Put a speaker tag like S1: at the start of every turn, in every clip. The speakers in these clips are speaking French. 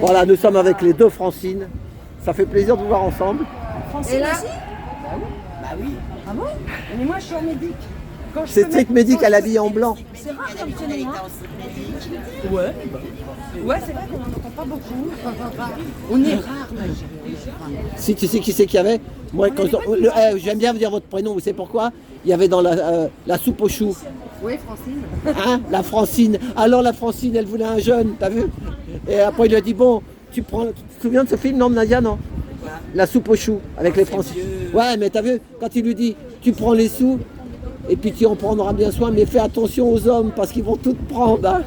S1: Voilà, nous sommes avec les deux Francine. Ça fait plaisir de vous voir ensemble.
S2: Francine
S3: là
S2: aussi?
S3: Bah oui.
S2: Ah bon? Mais moi je suis en médic. Quand je
S1: C'est
S2: peux
S1: Street
S2: mettre-
S1: Medic
S2: quand
S1: à
S2: je-
S1: l'habillé en blanc.
S2: C'est rare comme
S3: Elle
S2: prénom,
S3: était
S2: hein?
S3: en street medic.
S2: Ouais. Ouais, c'est vrai qu'on n'en entend pas beaucoup. On est rare, ma chérie.
S1: Si tu sais qui c'est qu'il y avait, moi, quand j'aime bien vous dire votre prénom, vous savez pourquoi? Il y avait dans la soupe aux choux.
S3: Oui, Francine.
S1: Hein, la Francine. Alors la Francine, elle voulait un jeune, t'as vu? Et après il lui a dit, bon, tu prends. Tu te souviens de ce film, non, Nadia, non? La soupe aux choux, avec les Francines. Ouais, mais t'as vu, quand il lui dit, tu prends les sous, et puis tu en prendras bien soin, mais fais attention aux hommes, parce qu'ils vont tout te prendre. Hein.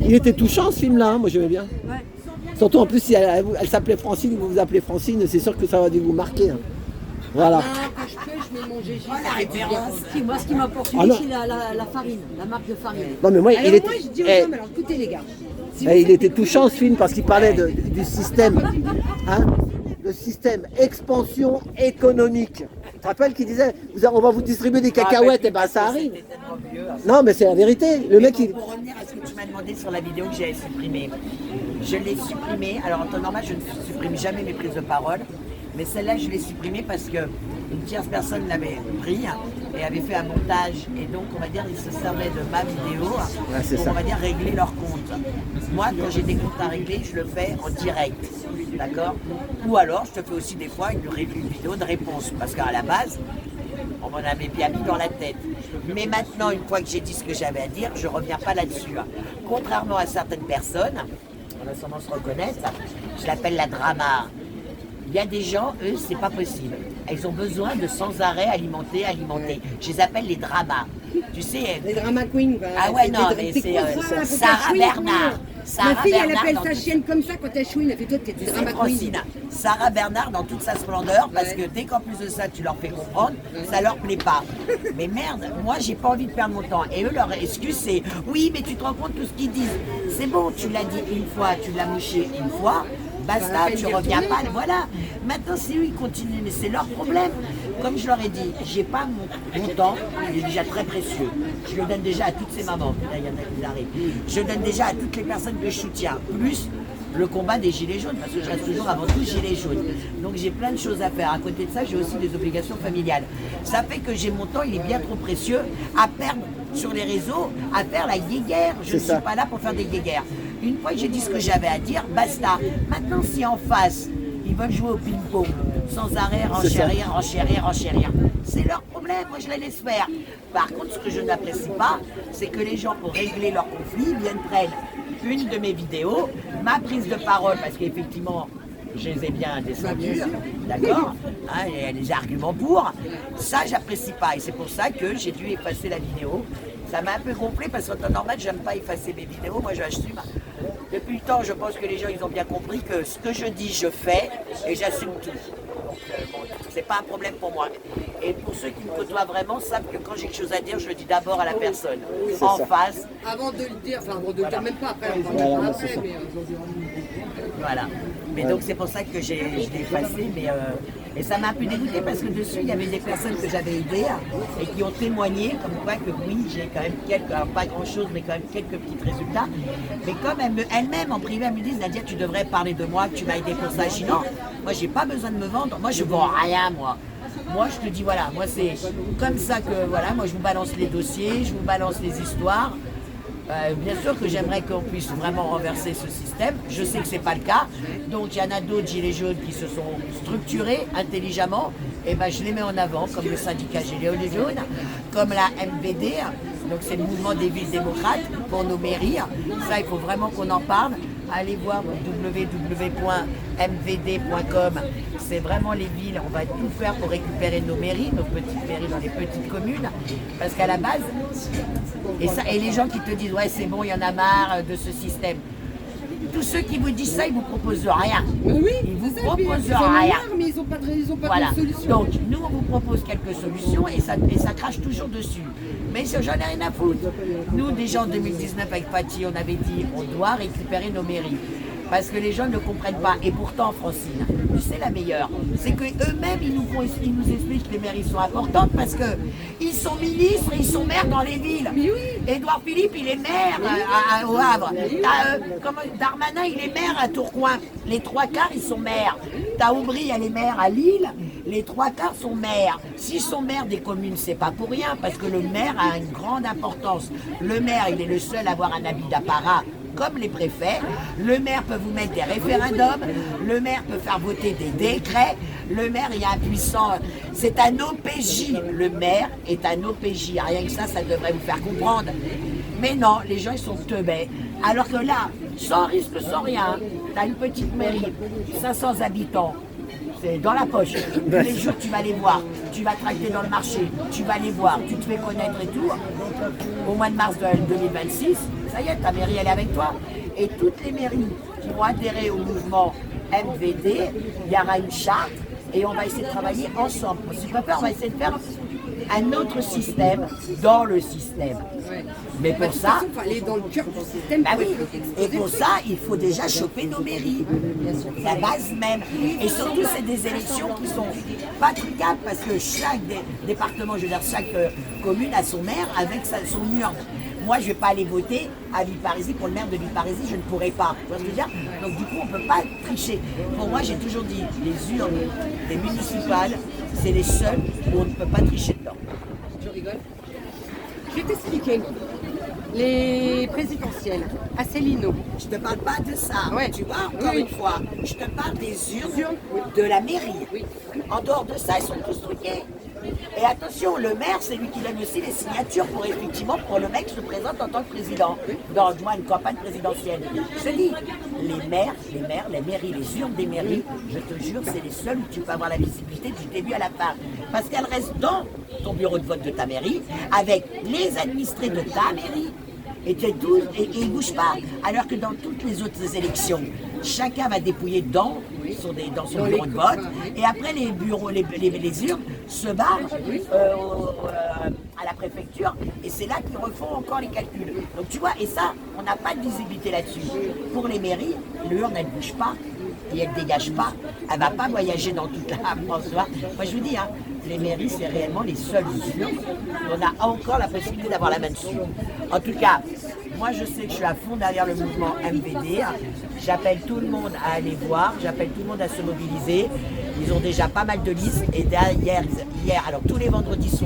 S1: Il était touchant ce film-là, hein, moi j'aimais bien.
S2: Ouais.
S1: Surtout en plus, si elle s'appelait Francine, vous vous appelez Francine, c'est sûr que ça va dû vous marquer. Hein. Voilà.
S3: Non, que je mets mon GG.
S2: La référence. Moi, ce qui m'a poursuivi,
S1: Ah non.
S2: c'est la farine, la marque de farine.
S1: Non mais moi,
S3: Alors
S1: il était,
S3: moi, je dis aux
S1: eh,
S3: hommes, alors écoutez les gars. Si vous
S1: il
S3: faites
S1: était
S3: des
S1: touchant ce film parce qu'il parlait du système, hein, le système expansion économique. Tu te rappelles qu'il disait, on va vous distribuer des cacahuètes, et ben ça arrive.
S3: C'était tellement vieux.
S1: Non mais c'est la vérité. Le
S3: Mais
S1: mec,
S3: bon,
S1: il...
S3: pour revenir à ce que tu m'as demandé sur la vidéo que j'ai supprimée, je l'ai supprimée. Alors en temps normal, je ne supprime jamais mes prises de parole, mais celle-là, je l'ai supprimée parce que une tierce personne l'avait pris et avait fait un montage, et donc on va dire ils se servaient de ma vidéo
S1: c'est
S3: pour
S1: ça.
S3: on va dire régler leur compte. Moi, quand j'ai des comptes à régler, je le fais en direct, d'accord? Ou alors, je te fais aussi des fois une vidéo de réponse, parce qu'à la base, on m'en avait bien mis dans la tête. Mais maintenant, une fois que j'ai dit ce que j'avais à dire, je ne reviens pas là-dessus. Contrairement à certaines personnes, on va sûrement se reconnaître, je l'appelle la drama. Il y a des gens, eux, c'est pas possible. Ils ont besoin de sans arrêt alimenter. Je les appelle les dramas. Tu sais,
S4: Les drama queens. Quoi.
S3: ah ouais, non, mais c'est Sarah Bernard.
S4: Ma fille, elle
S3: Bernard
S4: appelle
S3: dans
S4: sa
S3: tout-
S4: chienne comme ça quand elle chouine. Elle fait toi, t'es
S3: Tu sais,
S4: drama
S3: Francine,
S4: queen.
S3: Sarah Bernard dans toute sa splendeur, parce que dès qu'en plus de ça, tu leur fais comprendre, ça leur plaît pas. Mais merde, moi, j'ai pas envie de perdre mon temps. Et eux, leur excuse, c'est oui, mais tu te rends compte de tout ce qu'ils disent. C'est bon, tu l'as dit une fois, tu l'as mouché une fois. Basta, tu reviens pas, voilà. Maintenant, c'est eux, ils continuent, mais c'est leur problème. Comme je leur ai dit, j'ai pas mon temps, il est déjà très précieux. Je le donne déjà à toutes ces mamans. Là, il y en a qui arrivent. Je le donne déjà à toutes les personnes que je soutiens. Plus le combat des gilets jaunes, parce que je reste toujours avant tout gilet jaune. Donc j'ai plein de choses à faire. À côté de ça, j'ai aussi des obligations familiales. Ça fait que j'ai mon temps, il est bien trop précieux à perdre sur les réseaux, à faire la guéguerre. Je ne suis pas là pour faire des guéguerres. Une fois que j'ai dit ce que j'avais à dire, basta. Maintenant, si en face, ils veulent jouer au ping-pong, sans arrêt, enchérir, c'est leur problème, moi je les laisse faire. Par contre, ce que je n'apprécie pas, c'est que les gens, pour régler leur conflit, viennent prendre une de mes vidéos, ma prise de parole, parce qu'effectivement, je les ai bien descendus, d'accord, hein, il y a des arguments pour, ça j'apprécie pas, et c'est pour ça que j'ai dû effacer la vidéo. Ça m'a un peu gonflé parce qu'en temps normal, j'aime pas effacer mes vidéos, moi j'assume. Depuis le temps, je pense que les gens ils ont bien compris que ce que je dis, je fais et j'assume tout. Donc, bon, c'est pas un problème pour moi. Et pour ceux qui me côtoient vraiment, savent que quand j'ai quelque chose à dire, je le dis d'abord à la personne, en face.
S4: Avant de le dire, enfin avant de le dire, même pas après, on
S1: Voilà,
S4: parle
S1: c'est
S4: après,
S1: ça.
S4: mais
S3: Voilà. Mais donc c'est pour ça que je l'ai effacé, mais et ça m'a un peu dégoûté parce que dessus il y avait des personnes que j'avais aidées et qui ont témoigné comme quoi que oui, j'ai quand même quelques, alors pas grand chose, mais quand même quelques petits résultats. Mais comme elles-mêmes en privé, elles me disent Nadia, tu devrais parler de moi, que tu m'as aidé pour ça. Je dis non, moi j'ai pas besoin de me vendre, moi je vends rien moi. Moi je te dis voilà, moi c'est comme ça que voilà, moi je vous balance les dossiers, je vous balance les histoires. Bien sûr que j'aimerais qu'on puisse vraiment renverser ce système. Je sais que ce n'est pas le cas. Donc il y en a d'autres gilets jaunes qui se sont structurés intelligemment. Et ben, je les mets en avant, comme le syndicat Gilets jaunes, comme la MVD. Donc c'est le mouvement des villes démocrates pour nos mairies. Ça, il faut vraiment qu'on en parle. Allez voir www.mvd.com. C'est vraiment les villes. On va tout faire pour récupérer nos mairies, nos petites mairies dans les petites communes. Parce qu'à la base, et les gens qui te disent ouais c'est bon, il y en a marre de ce système. Tous ceux qui vous disent ça, ils vous proposent rien.
S4: oui,
S3: Ils vous
S4: c'est ça, puis
S3: proposent
S4: ils en ont
S3: rien.
S4: marre, mais ils n'ont pas de
S3: Voilà.
S4: solution.
S3: Donc nous on vous propose quelques solutions et ça crache toujours dessus. Mais j'en ai rien à foutre. Nous déjà en 2019 avec Paty, on avait dit on doit récupérer nos mairies. Parce que les gens ne comprennent pas. Et pourtant, Francine, tu sais la meilleure, c'est qu'eux-mêmes, ils nous expliquent que les mairies sont importantes parce qu'ils sont ministres et ils sont maires dans les villes. Édouard Philippe, il est maire au Havre. Darmanin, il est maire à Tourcoing. Les 3/4, ils sont maires. T'as Aubry, elle est maire à Lille. Les 3/4 sont maires. S'ils sont maires des communes, c'est pas pour rien, parce que le maire a une grande importance. Le maire, il est le seul à avoir un habit d'apparat, comme les préfets. Le maire peut vous mettre des référendums. Le maire peut faire voter des décrets. Le maire, il y a un puissant... C'est un OPJ. Le maire est un OPJ. Rien que ça devrait vous faire comprendre. Mais non, les gens, ils sont teubés. Alors que là, sans risque, sans rien, t'as une petite mairie, 500 habitants. C'est dans la poche. Tous les jours, tu vas les voir. Tu vas tracter dans le marché. Tu vas les voir. Tu te fais connaître et tout. Au mois de mars 2026, ça y est, ta mairie, elle est avec toi. Et toutes les mairies qui vont adhérer au mouvement MVD, il y aura une charte et on va essayer de travailler ensemble. Si tu préfères, on va essayer de faire un autre système dans le système. Mais pour ça,
S4: il faut aller dans le cœur du système.
S3: bah oui. Et pour ça, il faut déjà choper nos mairies. La base même. Et surtout, c'est des élections qui sont pas trucables parce que chaque département, je veux dire, chaque commune a son maire avec son urne. Moi, je ne vais pas aller voter à Villeparisis pour le maire de Villeparisis, je ne pourrais pas. Tu vois ce que je veux dire? Donc du coup, on ne peut pas tricher. Pour moi, j'ai toujours dit, les urnes des municipales, c'est les seules où on ne peut pas tricher dedans.
S4: Je rigole. Je vais t'expliquer. Les présidentielles, à Célineau.
S3: Je ne te parle pas de ça,
S4: Ouais.
S3: tu vois, encore une fois. Je te parle des urnes de la mairie. En dehors de ça, ils sont tous truqués. Et attention, le maire, c'est lui qui donne aussi les signatures pour effectivement, pour le mec se présente en tant que président, dans du moins une campagne présidentielle. Je te dis, les maires, les mairies, les urnes des mairies, je te jure, c'est les seules où tu peux avoir la visibilité du début à la fin. Parce qu'elles restent dans ton bureau de vote de ta mairie, avec les administrés de ta mairie. Et ils ne bougent pas. Alors que dans toutes les autres élections, chacun va dépouiller dans son bureau de vote. Et après, les urnes se barrent à la préfecture. Et c'est là qu'ils refont encore les calculs. Donc tu vois, et ça, on n'a pas de visibilité là-dessus. Pour les mairies, l'urne, elle ne bouge pas. Et elle ne dégage pas, elle ne va pas voyager dans toute la France. Moi je vous dis, hein, les mairies c'est réellement les seules urnes où on a encore la possibilité d'avoir la main dessus. En tout cas, moi je sais que je suis à fond derrière le mouvement MVD. J'appelle tout le monde à aller voir, j'appelle tout le monde à se mobiliser. Ils ont déjà pas mal de listes et hier, alors tous les vendredis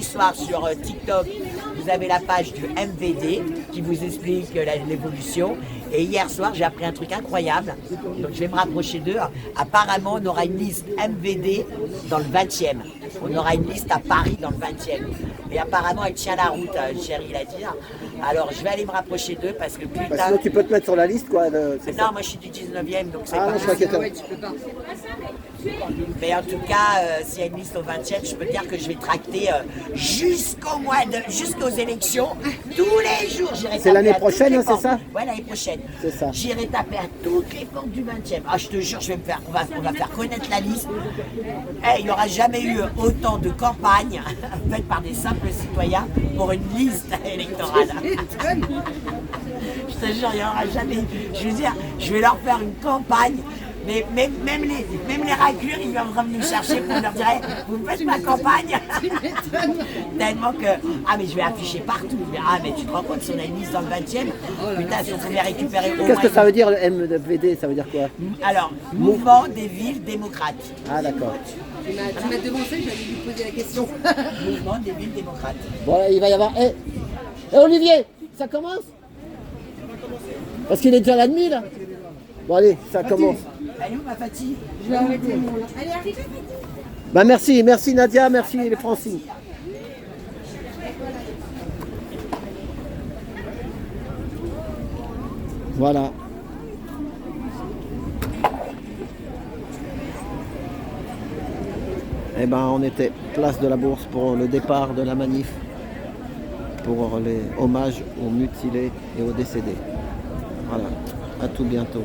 S3: soirs sur TikTok, vous avez la page du MVD qui vous explique l'évolution. Et hier soir, j'ai appris un truc incroyable. Donc je vais me rapprocher d'eux. Apparemment, on aura une liste MVD dans le 20e. On aura une liste à Paris dans le 20e. Et apparemment, elle tient la route, chérie, l'a dit. Alors je vais aller me rapprocher d'eux parce que plus tard...
S1: Sinon, tu peux te mettre sur la liste, quoi.
S3: Non, moi je suis du 19e, donc c'est
S1: Ah,
S3: pas
S1: non, je crois que
S4: Ah ouais, tu peux pas.
S3: Mais en tout cas, s'il y a une liste au 20e, je peux dire que je vais tracter jusqu'aux élections. Tous les jours, j'irai taper.
S1: C'est l'année
S3: à toutes
S1: prochaine,
S3: les
S1: hein, c'est
S3: portes.
S1: ça?
S3: Ouais, l'année prochaine.
S1: C'est ça.
S3: J'irai taper à toutes les portes du 20e. Ah, je te jure, on va faire connaître la liste. Il n'y aura jamais eu autant de campagnes faites par des simples citoyens pour une liste électorale. Je te jure, il n'y aura jamais eu. Je veux dire, je vais leur faire une campagne. Mais même les raclures, ils viendront me chercher pour leur dire hey, vous me faites ma campagne. Tellement que, mais je vais afficher partout. Mais tu te rends compte, si on a une liste dans le 20e, putain, si on pouvait récupérer au moins...
S1: Qu'est-ce que ça veut dire, le MVD? Ça veut dire quoi?
S3: Alors, Mouvement des villes démocrates.
S1: Ah, d'accord.
S4: Tu m'as devancé, j'allais lui poser la question.
S3: Mouvement des villes démocrates.
S1: Bon, il va y avoir... Olivier, ça commence? Parce qu'il est déjà la demi, là. Bon, allez, ça commence.
S3: Elle est où ma Fatih?
S4: Je vais arrêter mon là. Allez, arrivez.
S1: Bah merci Nadia, merci les Francine. Voilà. Eh ben on était place de la Bourse pour le départ de la manif, pour les hommages aux mutilés et aux décédés. Voilà, à tout bientôt.